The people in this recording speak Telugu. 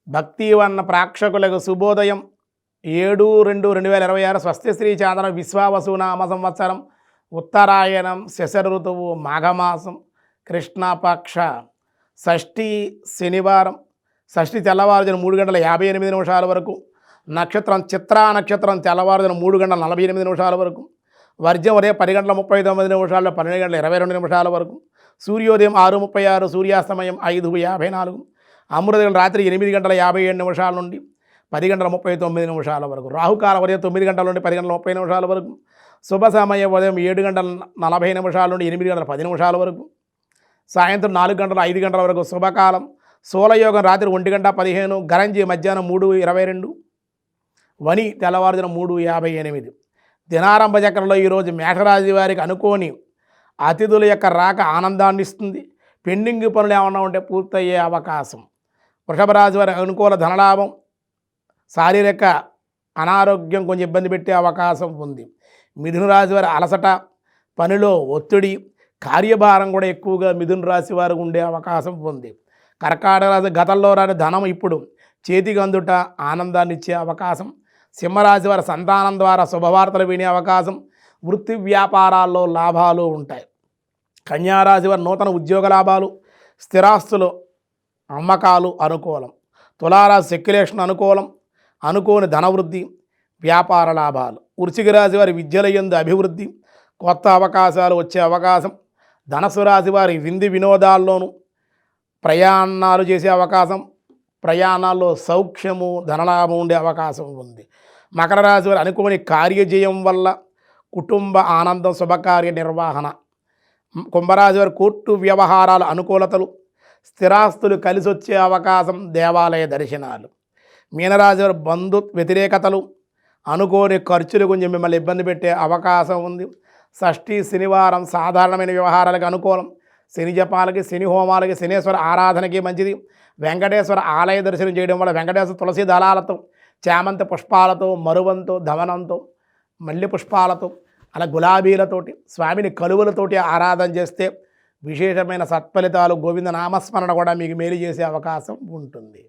భక్తివన్న ప్రేక్షకులకు శుభోదయం. 7/2/2026 స్వస్తి శ్రీ చాంద్ర విశ్వావసునామ సంవత్సరం, ఉత్తరాయణం, శశర ఋతువు, మాఘమాసం, కృష్ణపక్ష షష్ఠి, శనివారం. షష్ఠి తెల్లవారుజామున 3:58 వరకు, నక్షత్రం చిత్రా నక్షత్రం తెల్లవారుజామున 3:48 వరకు, వర్జం ఉదయం 10:39 12:22 వరకు, సూర్యోదయం 6:36, సూర్యాస్తమయం 5:54, అమృతగల రాత్రి 8:57 నుండి 10:39 వరకు, రాహుకాల ఉదయం 9 గంటల నుండి 10:30 వరకు, శుభ సమయం ఉదయం 7:40 నుండి 8:10 వరకు, సాయంత్రం 4:05 వరకు శుభకాలం. సోలయోగం రాత్రి 1:15, గరంజి మధ్యాహ్నం 3:22, వని తెల్లవారుజామున 3:58. దినారంభ చక్రంలో ఈరోజు మేషరాశి వారికి అనుకోని అతిథుల యొక్క రాక ఆనందాన్ని ఇస్తుంది. పెండింగ్ పనులు ఏమన్నా ఉంటే పూర్తయ్యే అవకాశం. వృషభ రాశి వారి అనుకూల ధనలాభం. శారీరక అనారోగ్యం కొంచెం ఇబ్బంది పెట్టే అవకాశం ఉంది. మిథున రాశి వారి అలసట, పనిలో ఒత్తిడి, కార్యభారం కూడా ఎక్కువగా మిథున రాశి వారికి ఉండే అవకాశం ఉంది. కర్కాటక రాశి గతంలో రాని ధనం ఇప్పుడు చేతికి అందుట ఆనందాన్ని ఇచ్చే అవకాశం. సింహరాశి వారి సంతానం ద్వారా శుభవార్తలు వినే అవకాశం. వృత్తి వ్యాపారాల్లో లాభాలు ఉంటాయి. కన్యారాశి వారి నూతన ఉద్యోగ లాభాలు, స్థిరాస్తులు అమ్మకాలు అనుకూలం. తులారాశి సెక్యులేషన్ అనుకూలం, అనుకోని ధనవృద్ధి, వ్యాపార లాభాలు. వృశ్చిక రాశి వారి విద్యల యందు అభివృద్ధి, కొత్త అవకాశాలు వచ్చే అవకాశం. ధనస్సు రాశి వారి విందు వినోదాల్లోనూ ప్రయాణాలు చేసే అవకాశం. ప్రయాణాల్లో సౌఖ్యము, ధనలాభం ఉండే అవకాశం ఉంది. మకర రాశి వారి అనుకోని కార్యజయం వల్ల కుటుంబ ఆనందం, శుభకార్య నిర్వహణ. కుంభరాశి వారి కోర్టు వ్యవహారాల అనుకూలతలు, స్థిరాస్తులు కలిసి వచ్చే అవకాశం, దేవాలయ దర్శనాలు. మీనరాశి వారి బంధు వ్యతిరేకతలు, అనుకోని ఖర్చులు కొంచెం మిమ్మల్ని ఇబ్బంది పెట్టే అవకాశం ఉంది. షష్ఠి శనివారం సాధారణమైన వ్యవహారాలకు అనుకూలం. శని జపాలకి, శని హోమాలకి, శనేశ్వర ఆరాధనకి మంచిది. వెంకటేశ్వర ఆలయ దర్శనం చేయడం వల్ల వెంకటేశ్వర తులసి దళాలతో, చామంతి పుష్పాలతో, మరువంతో, ధవనంతో, మల్లె పుష్పాలతో, అలా గులాబీలతోటి, స్వామిని కలువలతోటి ఆరాధన చేస్తే విశేషమైన సత్ఫలితాలు, గోవింద నామస్మరణ కూడా మీకు మేలు చేసే అవకాశం ఉంటుంది.